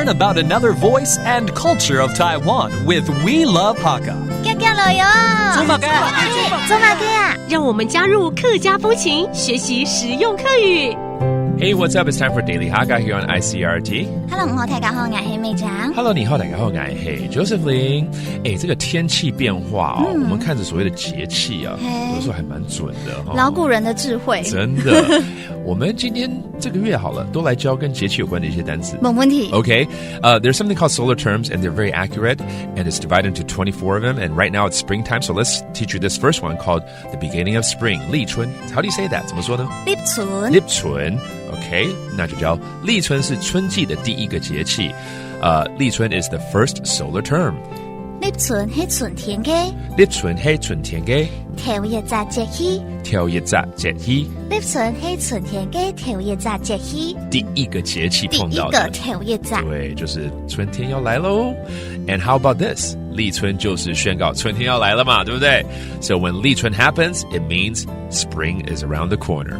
learn about another voice and culture of Taiwan with We Love Hakka. 做马哥呀！让我们加入客家风情，学习实用客语。Hey, what's up? It's time for Daily Hakka here on ICRT. Hello， 大家好，我係美長。Hello， 你好，大家好，我係 Josephine。这个天气变化我们看着所谓的节气啊，有时候还蛮准的老古人的智慧，真的。我们今天这个月好了，都来教跟节气有关的一些单词。没问题。Okay, there's something called solar terms, and they're very accurate, and it's divided into 24 of them. And right now it's springtime, so let's teach you this first one called the beginning of spring. 立春 How do you say that? 怎么说呢？立春。立春 OK， 那就叫立春是春季的第一个节气。立春 is the first solar term。立春係春天嘅。立春係春天嘅。頭一隻節氣。頭一隻節氣。立春係春天嘅頭一隻節氣。第一個節氣碰到的。第一個頭一隻。對，就是春天要來嘍。And how about this? 立春就是宣告春天要來了嘛，對不對？ So when 立春 happens, it means spring is around the corner.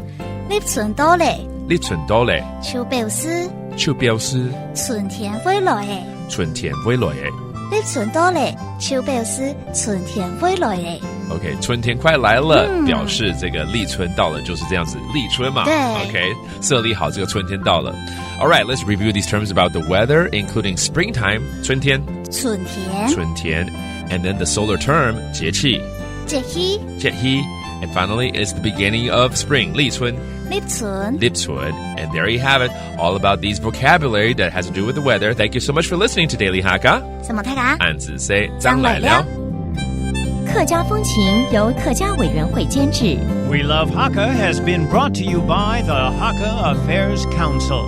立春到嚟。立春到嚟。就表示。就表示。春天會來嘅。春天會來嘅。立春到嚟，就表示春天會來嘅。OK， 春天快來了，表示這個立春到了，就是這樣子，立春嘛。對 OK， 設立好這個春天到了。All right, let's review these terms about the weather, including springtime, 春天 and then the solar term, 節氣 and finally it's the beginning of spring, 立春 and there you have it, all about these vocabulary that has to do with the weather. Thank you so much for listening to Daily Hakka. 什麼大家？按子 say 張來了。客家風情由客家委員會監製。 We Love Hakka has been brought to you by the Hakka Affairs Council.